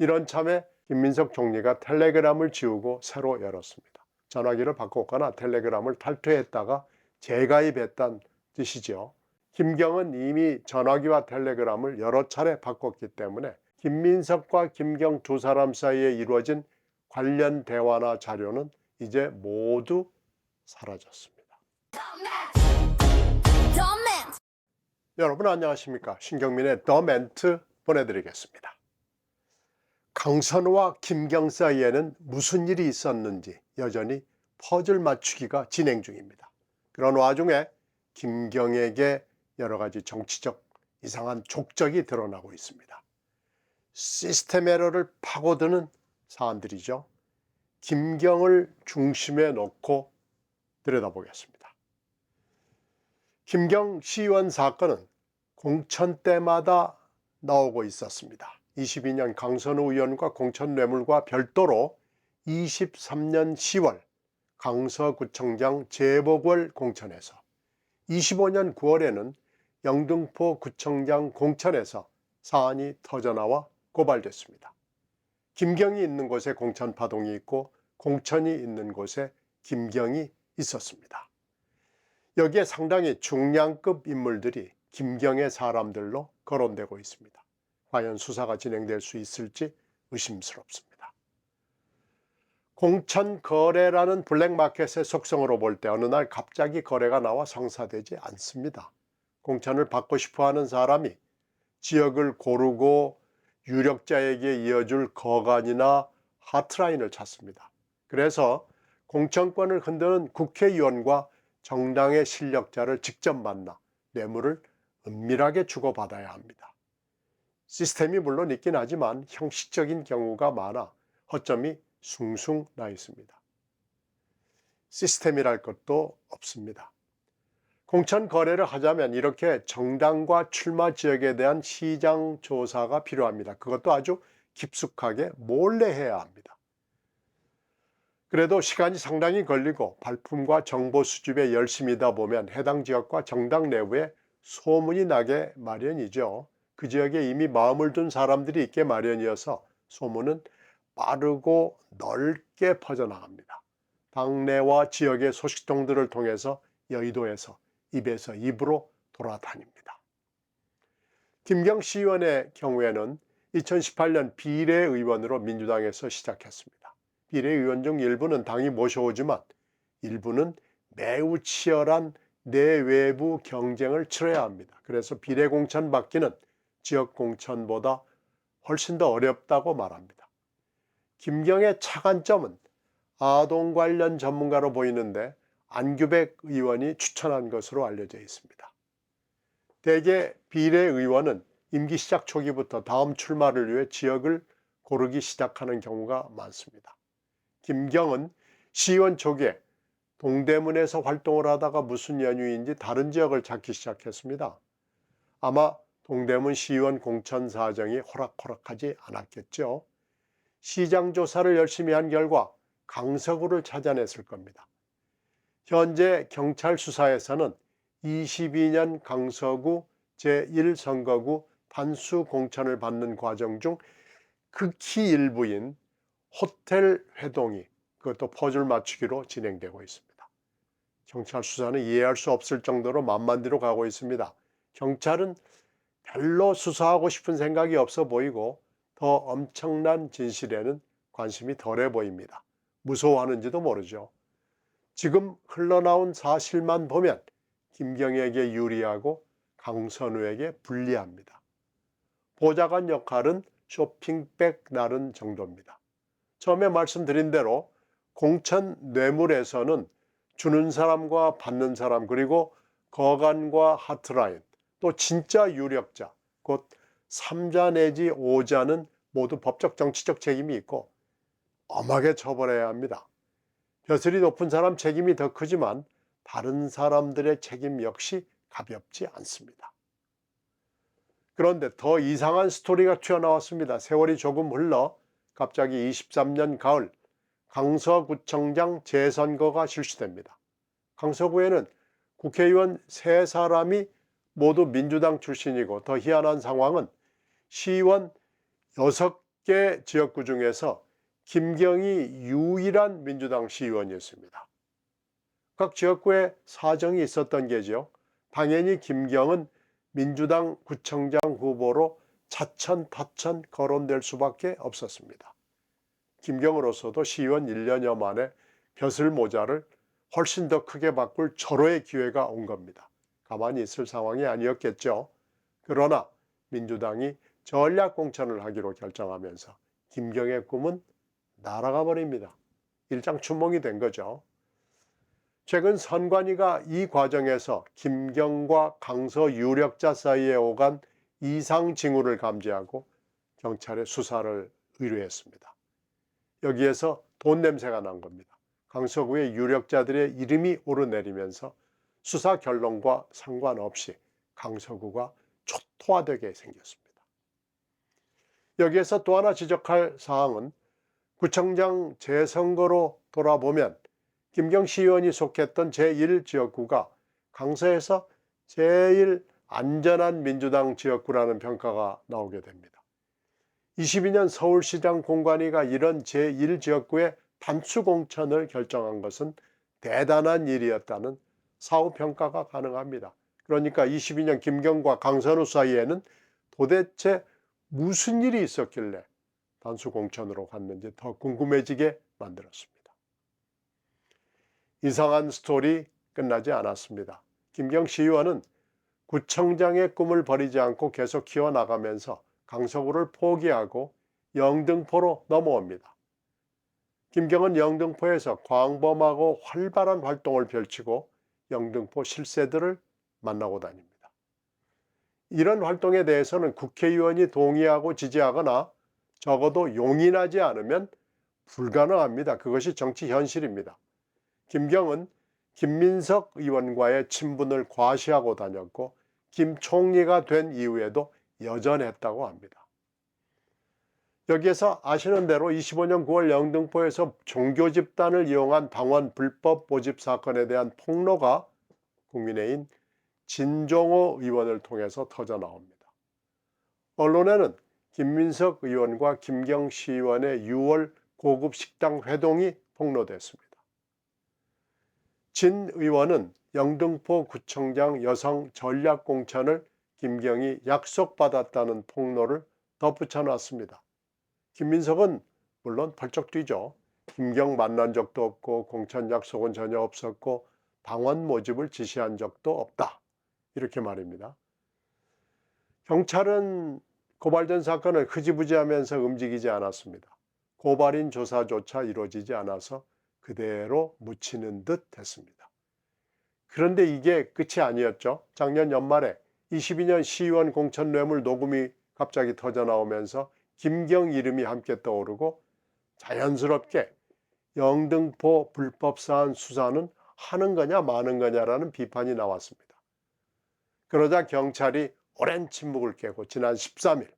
이런 참에 김민석 총리가 텔레그램을 지우고 새로 열었습니다. 전화기를 바꿨거나 텔레그램을 탈퇴했다가 재가입했다는 뜻이죠. 김경은 이미 전화기와 텔레그램을 여러 차례 바꿨기 때문에 김민석과 김경 두 사람 사이에 이루어진 관련 대화나 자료는 이제 모두 사라졌습니다. 여러분 안녕하십니까? 신경민의 더 멘트 보내드리겠습니다. 강선우와 김경 사이에는 무슨 일이 있었는지 여전히 퍼즐 맞추기가 진행 중입니다. 그런 와중에 김경에게 여러 가지 정치적 이상한 족적이 드러나고 있습니다. 시스템 에러를 파고드는 사안들이죠. 김경을 중심에 놓고 들여다보겠습니다. 김경 시의원 사건은 공천 때마다 나오고 있었습니다. 22년 강선우 의원과 공천 뇌물과 별도로 23년 10월 강서구청장 재보궐 공천에서 25년 9월에는 영등포 구청장 공천에서 사안이 터져나와 고발됐습니다. 김경이 있는 곳에 공천 파동이 있고 공천이 있는 곳에 김경이 있었습니다. 여기에 상당히 중량급 인물들이 김경의 사람들로 거론되고 있습니다. 과연 수사가 진행될 수 있을지 의심스럽습니다. 공천 거래라는 블랙마켓의 속성으로 볼 때 어느 날 갑자기 거래가 나와 성사되지 않습니다. 공천을 받고 싶어하는 사람이 지역을 고르고 유력자에게 이어줄 거간이나 하트라인을 찾습니다. 그래서 공천권을 흔드는 국회의원과 정당의 실력자를 직접 만나 뇌물을 은밀하게 주고받아야 합니다. 시스템이 물론 있긴 하지만 형식적인 경우가 많아 허점이 숭숭 나 있습니다. 시스템이랄 것도 없습니다. 공천 거래를 하자면 이렇게 정당과 출마 지역에 대한 시장 조사가 필요합니다. 그것도 아주 깊숙하게 몰래 해야 합니다. 그래도 시간이 상당히 걸리고 발품과 정보 수집에 열심이다 보면 해당 지역과 정당 내부에 소문이 나게 마련이죠. 그 지역에 이미 마음을 둔 사람들이 있게 마련이어서 소문은 빠르고 넓게 퍼져나갑니다. 당내와 지역의 소식통들을 통해서 여의도에서 입에서 입으로 돌아다닙니다. 김경 시의원의 경우에는 2018년 비례의원으로 민주당에서 시작했습니다. 비례의원 중 일부는 당이 모셔오지만 일부는 매우 치열한 내외부 경쟁을 치러야 합니다. 그래서 비례공천 받기는 지역공천보다 훨씬 더 어렵다고 말합니다. 김경의 차관점은 아동 관련 전문가로 보이는데 안규백 의원이 추천한 것으로 알려져 있습니다. 대개 비례의원은 임기 시작 초기부터 다음 출마를 위해 지역을 고르기 시작하는 경우가 많습니다. 김경은 시의원 초기에 동대문에서 활동을 하다가 무슨 연유인지 다른 지역을 찾기 시작했습니다. 아마 동대문 시의원 공천 사정이 호락호락하지 않았겠죠. 시장 조사를 열심히 한 결과 강서구를 찾아냈을 겁니다. 현재 경찰 수사에서는 22년 강서구 제1선거구 단수 공천을 받는 과정 중 극히 일부인 호텔 회동이 그것도 퍼즐 맞추기로 진행되고 있습니다. 경찰 수사는 이해할 수 없을 정도로 만만디로 가고 있습니다. 경찰은 별로 수사하고 싶은 생각이 없어 보이고 더 엄청난 진실에는 관심이 덜해 보입니다. 무서워하는지도 모르죠. 지금 흘러나온 사실만 보면 김경에게 유리하고 강선우에게 불리합니다. 보좌관 역할은 쇼핑백 나른 정도입니다. 처음에 말씀드린 대로 공천 뇌물에서는 주는 사람과 받는 사람 그리고 거간과 하트라인 또 진짜 유력자 곧 3자 내지 5자는 모두 법적 정치적 책임이 있고 엄하게 처벌해야 합니다. 벼슬이 높은 사람 책임이 더 크지만 다른 사람들의 책임 역시 가볍지 않습니다. 그런데 더 이상한 스토리가 튀어나왔습니다. 세월이 조금 흘러 갑자기 23년 가을 강서구청장 재선거가 실시됩니다. 강서구에는 국회의원 3사람이 모두 민주당 출신이고 더 희한한 상황은 시의원 10개 지역구 중에서 김경이 유일한 민주당 시의원이었습니다. 각 지역구에 사정이 있었던 게죠. 당연히 김경은 민주당 구청장 후보로 차츰 거론될 수밖에 없었습니다. 김경으로서도 시의원 1년여 만에 벼슬 모자를 훨씬 더 크게 바꿀 절호의 기회가 온 겁니다. 가만히 있을 상황이 아니었겠죠. 그러나 민주당이 전략 공천을 하기로 결정하면서 김경의 꿈은 날아가 버립니다. 일장춘몽이 된 거죠. 최근 선관위가 이 과정에서 김경과 강서 유력자 사이에 오간 이상 징후를 감지하고 경찰에 수사를 의뢰했습니다. 여기에서 돈 냄새가 난 겁니다. 강서구의 유력자들의 이름이 오르내리면서 수사 결론과 상관없이 강서구가 초토화되게 생겼습니다. 여기에서 또 하나 지적할 사항은 구청장 재선거로 돌아보면 김경 시의원이 속했던 제1지역구가 강서에서 제일 안전한 민주당 지역구라는 평가가 나오게 됩니다. 22년 서울시장 공관위가 이런 제1지역구의 단수 공천을 결정한 것은 대단한 일이었다는 사후 평가가 가능합니다. 그러니까 22년 김경과 강선우 사이에는 도대체 무슨 일이 있었길래 단수 공천으로 갔는지 더 궁금해지게 만들었습니다. 이상한 스토리 끝나지 않았습니다. 김경 시의원은 구청장의 꿈을 버리지 않고 계속 키워나가면서 강서구를 포기하고 영등포로 넘어옵니다. 김경은 영등포에서 광범하고 활발한 활동을 펼치고 영등포 실세들을 만나고 다닙니다. 이런 활동에 대해서는 국회의원이 동의하고 지지하거나 적어도 용인하지 않으면 불가능합니다. 그것이 정치 현실입니다. 김경은 김민석 의원과의 친분을 과시하고 다녔고 김 총리가 된 이후에도 여전했다고 합니다. 여기에서 아시는 대로 25년 9월 영등포에서 종교 집단을 이용한 당원 불법 모집 사건에 대한 폭로가 국민의힘 진종호 의원을 통해서 터져나옵니다. 언론에는 김민석 의원과 김경 시의원의 6월 고급 식당 회동이 폭로됐습니다. 진 의원은 영등포 구청장 여성 전략 공천을 김경이 약속받았다는 폭로를 덧붙여 놨습니다. 김민석은 물론 펄쩍 뛰죠. 김경 만난 적도 없고 공천 약속은 전혀 없었고 당원 모집을 지시한 적도 없다. 이렇게 말입니다. 경찰은 고발된 사건을 흐지부지하면서 움직이지 않았습니다. 고발인 조사조차 이루어지지 않아서 그대로 묻히는 듯 했습니다. 그런데 이게 끝이 아니었죠. 작년 연말에 22년 시의원 공천 뇌물 녹음이 갑자기 터져나오면서 김경 이름이 함께 떠오르고 자연스럽게 영등포 불법 사안 수사는 하는 거냐 마는 거냐라는 비판이 나왔습니다. 그러자 경찰이 오랜 침묵을 깨고 지난 13일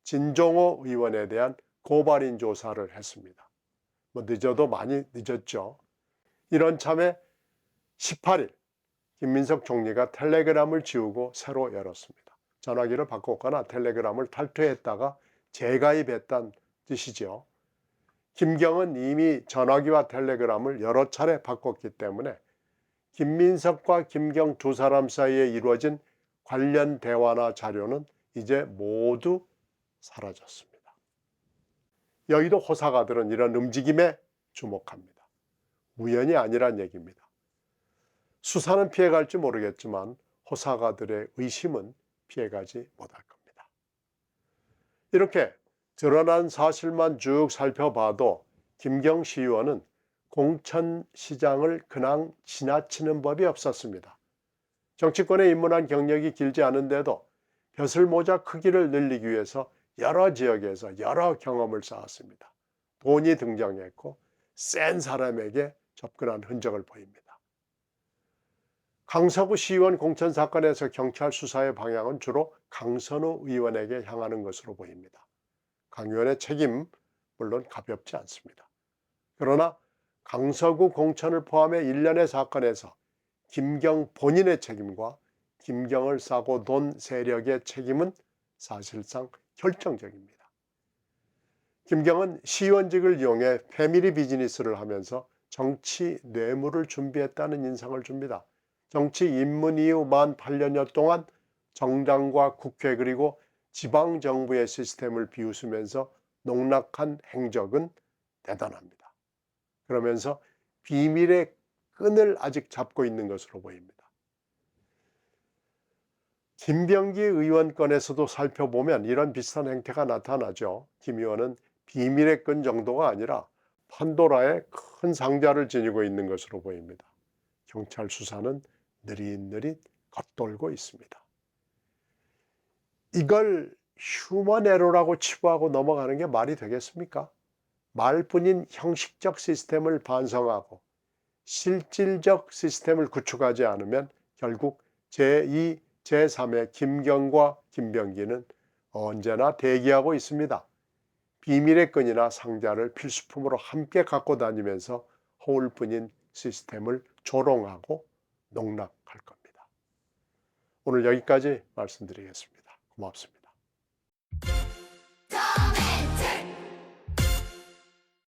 진종호 의원에 대한 고발인 조사를 했습니다. 늦어도 많이 늦었죠. 이런 참에 18일 김민석 총리가 텔레그램을 지우고 새로 열었습니다. 전화기를 바꿨거나 텔레그램을 탈퇴했다가 재가입했다는 뜻이죠. 김경은 이미 전화기와 텔레그램을 여러 차례 바꿨기 때문에 김민석과 김경 두 사람 사이에 이루어진 관련 대화나 자료는 이제 모두 사라졌습니다. 여의도 호사가들은 이런 움직임에 주목합니다. 우연이 아니란 얘기입니다. 수사는 피해갈지 모르겠지만 호사가들의 의심은 피해가지 못할 겁니다. 이렇게 드러난 사실만 쭉 살펴봐도 김경 시의원은 공천시장을 그냥 지나치는 법이 없었습니다. 정치권에 입문한 경력이 길지 않은데도 벼슬모자 크기를 늘리기 위해서 여러 지역에서 여러 경험을 쌓았습니다. 돈이 등장했고 센 사람에게 접근한 흔적을 보입니다. 강서구 시의원 공천 사건에서 경찰 수사의 방향은 주로 강선우 의원에게 향하는 것으로 보입니다. 강 의원의 책임 물론 가볍지 않습니다. 그러나 강서구 공천을 포함해 일련의 사건에서 김경 본인의 책임과 김경을 싸고 돈 세력의 책임은 사실상 결정적입니다. 김경은 시의원직을 이용해 패밀리 비즈니스를 하면서 정치 뇌물을 준비했다는 인상을 줍니다. 정치 입문 이후 만 8년여 동안 정당과 국회 그리고 지방정부의 시스템을 비웃으면서 농락한 행적은 대단합니다. 그러면서 비밀의 끈을 아직 잡고 있는 것으로 보입니다. 김병기 의원 건에서도 살펴보면 이런 비슷한 행태가 나타나죠. 김 의원은 비밀의 끈 정도가 아니라 판도라의 큰 상자를 지니고 있는 것으로 보입니다. 경찰 수사는 느릿느릿 겉돌고 있습니다. 이걸 휴먼 에러라고 치부하고 넘어가는 게 말이 되겠습니까? 말뿐인 형식적 시스템을 반성하고 실질적 시스템을 구축하지 않으면 결국 제2, 제3의 김경과 김병기는 언제나 대기하고 있습니다. 비밀의 끈이나 상자를 필수품으로 함께 갖고 다니면서 허울뿐인 시스템을 조롱하고 농락할 겁니다. 오늘 여기까지 말씀드리겠습니다. 고맙습니다.